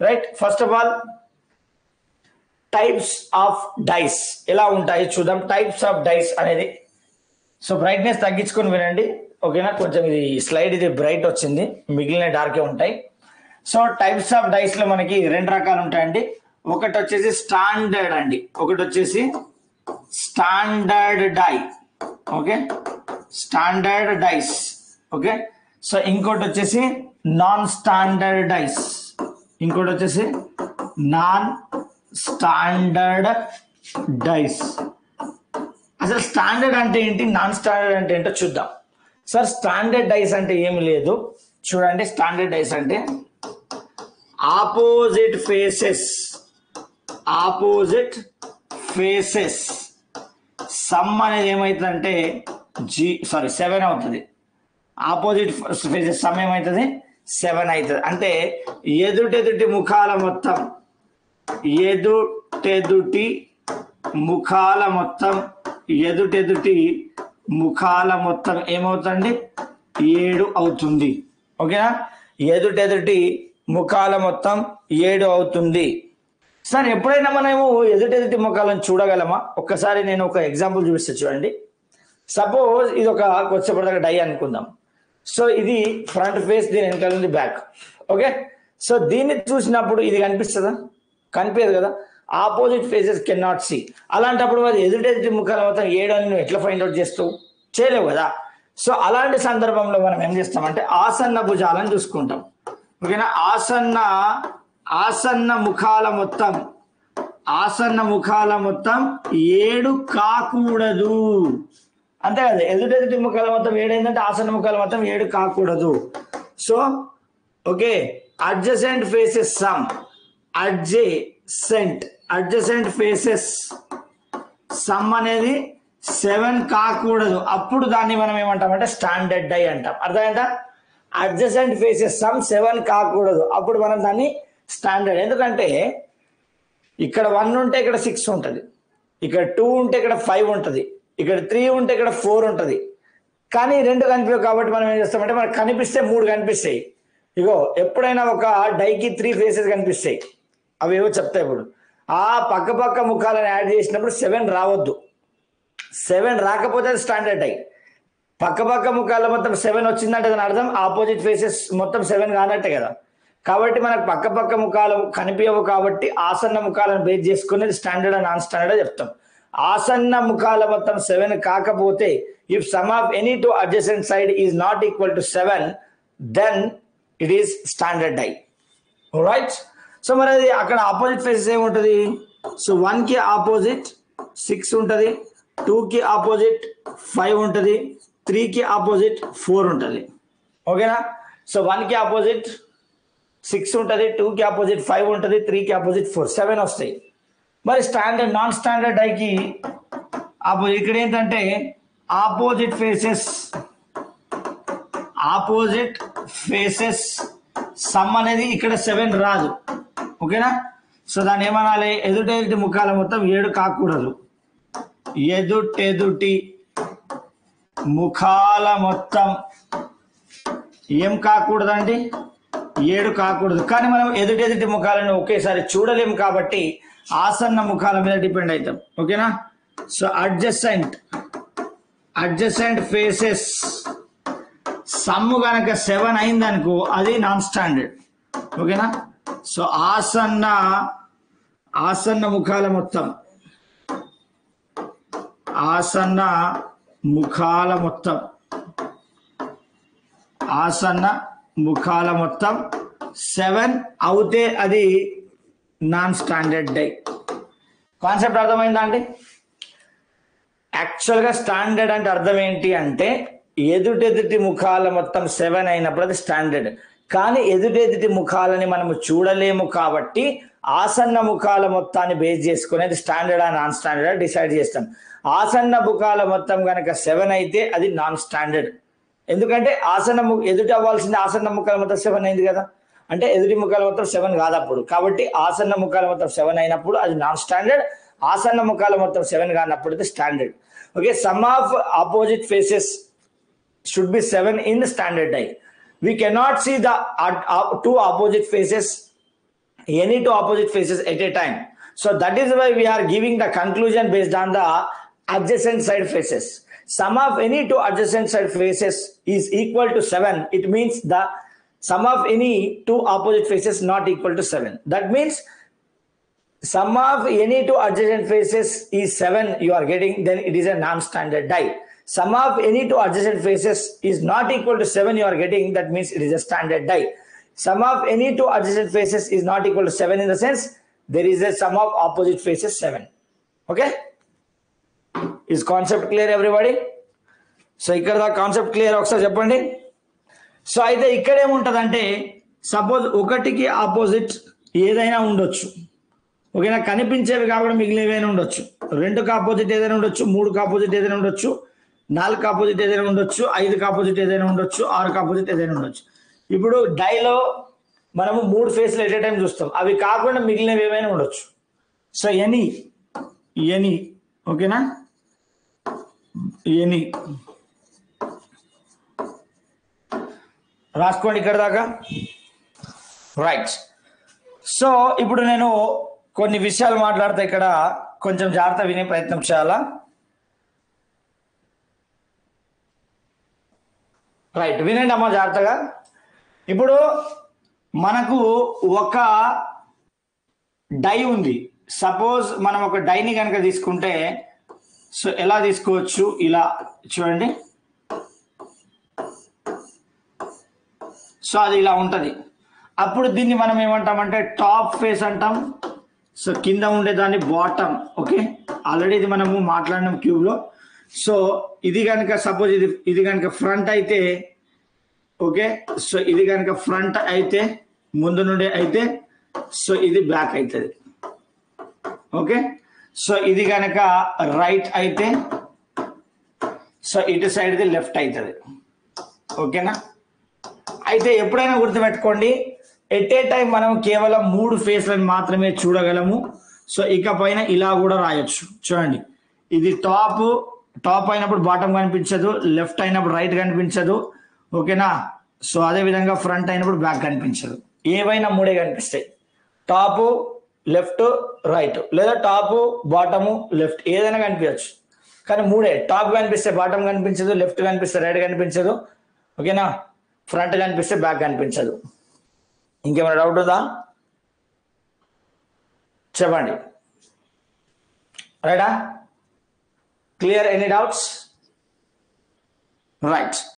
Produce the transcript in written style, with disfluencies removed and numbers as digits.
Right. First of all types of dice ఎలా ఉంటాయి చూద్దాం. టైప్స్ ఆఫ్ డైస్ అనేది, సో బ్రైట్నెస్ తగ్గించుకొని వినండి, ఓకేనా. కొంచెం ఇది స్లైడ్ ఇది బ్రైట్ వచ్చింది, మిగిలిన డార్కే ఉంటాయి. సో టైప్స్ ఆఫ్ డైస్ లో మనకి రెండు రకాలు ఉంటాయండి. ఒకటి వచ్చేసి స్టాండర్డ్ అండి, ఒకటి వచ్చేసి standard die, okay, standard dice, okay. So ఇంకోటి వచ్చేసి నాన్ స్టాండర్డ్ డైస్, ఇంకోటి వచ్చేసి నాన్ స్టాండర్డ్ డైస్. అసలు స్టాండర్డ్ అంటే ఏంటి, నాన్ స్టాండర్డ్ అంటే ఏంటో చూద్దాం. సార్ స్టాండర్డ్ డైస్ అంటే ఏమి లేదు, చూడండి. స్టాండర్డ్ డైస్ అంటే opposite faces, opposite faces some అనేది ఏమవుతుందంటే 7 అవుతుంది. ఆపోజిట్ ఫేసెస్ సమ్ ఏమవుతుంది 7 అవుతుంది. అంటే ఎదుటెదుటి ముఖాల మొత్తం, ఎదుటెదుటి ముఖాల మొత్తం, ఎదుటెదుటి ముఖాల మొత్తం ఏమవుతుంది 7 అవుతుంది, ఓకేనా. ఎదుటెదుటి ముఖాల మొత్తం 7 అవుతుంది. సార్ ఎప్పుడైనా మనము ఎదుటెదుటి ముఖాలను చూడగలమా? ఒక్కసారి నేను ఒక ఎగ్జాంపుల్ చూపిస్తా చూడండి. సపోజ్ ఇది ఒక కొద్దిసేపటి డై అనుకుందాం. సో ఇది ఫ్రంట్ ఫేస్, దీని వెనకాల ఉంది బ్యాక్, ఓకే. సో దీన్ని చూసినప్పుడు ఇది కనిపిస్తుందా? కనిపించదు కదా. Opposite faces can not see. అలాంటప్పుడు అది ఎదుటెదుటి ముఖాల మొత్తం 7 అని నువ్వు ఎట్లా ఫైండ్ అవుట్ చేస్తావు? చేయలేవు కదా. సో అలాంటి సందర్భంలో మనం ఏం చేస్తామంటే ఆసన్న భుజాలను చూసుకుంటాం, ఓకేనా. ఆసన్న ముఖాల మొత్తం, ఆసన్న ముఖాల మొత్తం 7 కాకూడదు, అంతే కదా. ఎదుటెదుటి ముఖాల మొత్తం 7 అయిందంటే ఆసన్న ముఖాల మొత్తం 7 కాకూడదు. So okay, adjacent faces some, adjacent faces some అనేది 7 కాకూడదు. అప్పుడు దాన్ని మనం ఏమంటామంటే స్టాండర్డ్ డై అంటాం. అర్థమైందా? అడ్జసెంట్ ఫేసెస్ సమ్ 7 కాకూడదు, అప్పుడు మనం దాన్ని స్టాండర్డ్. ఎందుకంటే ఇక్కడ 1 ఉంటే ఇక్కడ 6 ఉంటుంది, ఇక్కడ 2 ఉంటే ఇక్కడ 5 ఉంటుంది, ఇక్కడ 3 ఉంటే ఇక్కడ 4 ఉంటుంది. కానీ 2 కనిపించవు కాబట్టి మనం ఏం చేస్తామంటే మనకు కనిపిస్తే 3 కనిపిస్తాయి. ఇగో ఎప్పుడైనా ఒక డైకి 3 ఫేసెస్ కనిపిస్తాయి, అవి ఏవో చెప్తాయి. ఇప్పుడు ఆ పక్క ముఖాలను యాడ్ చేసినప్పుడు 7 రావద్దు. 7 రాకపోతే అది స్టాండర్డ్ డై. పక్క ముఖాల మొత్తం 7 వచ్చిందంటే దాని అర్థం ఆపోజిట్ ఫేసెస్ మొత్తం 7 కానట్టే కదా. కాబట్టి మనకు పక్క ముఖాలు కనిపించవు కాబట్టి ఆసన్న ముఖాలను బేస్ చేసుకుని స్టాండర్డ్ అండ్ నాన్ స్టాండర్డ్ చెప్తాం. ఆసన్న ముఖాల మొత్తం 7 కాకపోతే if sum of any two adjacent side is not equal to 7 then it is standard die, right. So మరి అది అక్కడ ఆపోజిట్ ఫేసెస్ ఏముంటుంది? సో 1 కి ఆపోజిట్ 6 ఉంటుంది, 2 కి ఆపోజిట్ 5 ఉంటుంది, 3 కి ఆపోజిట్ 4 ఉంటుంది, ఓకేనా. సో 1 కి ఆపోజిట్ 6 ఉంటుంది, 2 కి ఆపోజిట్ 5 ఉంటుంది, 3 కి ఆపోజిట్ 4, 7 వస్తాయి. మరి స్టాండర్డ్ నాన్ స్టాండర్డ్ డైకి ఆపోజిట్ ఇక్కడ ఏంటంటే ఆపోజిట్ ఫేసెస్ సమ్ అనేది ఇక్కడ 7 రాదు, ఓకేనా. సో దాన్ని ఏమనాలి? ఎదుటెదుటి ముఖాల మొత్తం 7 కాకూడదు. ఎదుటెదుటి ముఖాల మొత్తం ఏం కాకూడదండి? 7 కాకూడదు. కానీ మనం ఎదుటెదుటి ముఖాలను ఒకేసారి చూడలేము కాబట్టి ఆసన్న ముఖాల మీద డిపెండ్ అవుతాం, ఓకేనా. సో అడ్జసెంట్ ఫేసెస్ సమ్ గనక 7 అయిందనుకో అది నాన్ స్టాండర్డ్, ఓకేనా. సో ఆసన్న ముఖాల మొత్తం 7 అవుతే అది నాన్ స్టాండర్డ్ డై. కాన్సెప్ట్ అర్థమైందా అండి? యాక్చువల్గా స్టాండర్డ్ అంటే అర్థం ఏంటి అంటే ఎదుటెదుటి ముఖాల మొత్తం 7 అయినప్పుడు అది స్టాండర్డ్. కానీ ఎదుటెదుటి ముఖాలని మనము చూడలేము కాబట్టి ఆసన్న ముఖాల మొత్తాన్ని బేస్ చేసుకుని అది స్టాండర్డా నాన్ స్టాండర్డా డిసైడ్ చేస్తాం. ఆసన్న ముఖాల మొత్తం కనుక 7 అయితే అది నాన్ స్టాండర్డ్. ఎందుకంటే ఎదుటి అవ్వాల్సింది ఆసన్న ముఖాల మొత్తం 7 అయింది కదా, అంటే ఎదుటి ముఖాల మొత్తం 7 కాదు అప్పుడు. కాబట్టి ఆసన్న ముఖాల మొత్తం 7 అయినప్పుడు అది నాన్ స్టాండర్డ్, ఆసన్న ముఖాల మొత్తం 7 కానప్పుడు అది standard, okay. Some of opposite faces should be 7 in standard die. We cannot see the two opposite faces any two opposite faces at a time. So that is why we are giving the conclusion based on the adjacent side faces. Sum of any two adjacent side faces is equal to 7. It means the sum of any two opposite faces not equal to 7. That means sum of any two adjacent faces is 7 you are getting, then it is a non-standard die. Sum of any two adjacent faces is not equal to 7 you are getting, that means it is a standard die. Sum of any two adjacent faces is not equal to 7 in the sense there is a sum of opposite faces 7. Okay, is concept clear everybody? So ఇక్కడ దా concept clear ఒకసారి చెప్పండి. So అయితే ఇక్కడ ఏముంటదంటే suppose ఒకటికి opposite ఏదైనా ఉండొచ్చు, ఓకేనా, కనిపించేవి కాకుండా మిగిలినవి ఉండొచ్చు. 2కి ఆపోజిట్ ఏదైనా ఉండొచ్చు, 3కి ఆపోజిట్ ఏదైనా ఉండొచ్చు, 4కి ఆపోజిట్ ఏదైనా ఉండొచ్చు, 5కి ఆపోజిట్ ఏదైనా ఉండొచ్చు, 6కి ఆపోజిట్ ఏదైనా ఉండొచ్చు. ఇప్పుడు డైలో మనము 3 ఫేస్లు ఎట్ ఏ టైం చూస్తాం, అవి కాకుండా మిగిలినవి ఏమైనా ఉండొచ్చు. సో ఎనీ ఓకేనా, ఎనీ రాసుకోండి ఇక్కడ దాకా. రైట్. సో ఇప్పుడు నేను కొన్ని విషయాలు మాట్లాడితే ఇక్కడ కొంచెం జాగ్రత్త వినే ప్రయత్నం చేయాలా. రైట్, వినండి అమ్మా జాగ్రత్తగా. ఇప్పుడు మనకు ఒక డై ఉంది. సపోజ్ మనం ఒక డైని కనుక తీసుకుంటే సో ఎలా తీసుకోవచ్చు, ఇలా చూడండి. సో అది ఇలా ఉంటుంది. అప్పుడు దీన్ని మనం ఏమంటామంటే టాప్ ఫేస్ అంటాం. సో కింద ఉండేదాన్ని బాటమ్. ఓకే, ఆల్రెడీ ఇది మనము మాట్లాడినాం క్యూబ్లో. సో ఇది కనుక సపోజ్ ఇది కనుక ఫ్రంట్ అయితే, ఓకే, సో ఇది కనుక ఫ్రంట్ అయితే ముందు నుండి అయితే సో ఇది బ్యాక్ అవుతుంది. ఓకే, సో ఇది కనుక రైట్ అయితే సో ఇటు సైడ్ది లెఫ్ట్ అవుతుంది. ఓకేనా, అయితే ఎప్పుడైనా గుర్తుపెట్టుకోండి, ఎట్ ఏ టైం మనం కేవలం 3 ఫేస్లను మాత్రమే చూడగలము. సో ఇక పైన ఇలా కూడా రాయొచ్చు. చూడండి, ఇది టాప్ అయినప్పుడు బాటమ్ కనిపించదు, లెఫ్ట్ అయినప్పుడు రైట్ కనిపించదు. ఓకేనా, సో అదే విధంగా ఫ్రంట్ అయినప్పుడు బ్యాక్ కనిపించదు. ఏవైనా 3 కనిపిస్తాయి, టాప్ లెఫ్ట్ రైట్, లేదా టాప్ బాటము లెఫ్ట్, ఏదైనా కనిపించచ్చు. కానీ 3, టాప్ కనిపిస్తే బాటమ్ కనిపించదు, లెఫ్ట్ కనిపిస్తే రైట్ కనిపించదు, ఓకేనా, ఫ్రంట్ కనిపిస్తే బ్యాక్ కనిపించదు. ఇంకేమైనా డౌట్ ఉందా చెప్పండి. రైటా, క్లియర్? Any doubts? రైట్.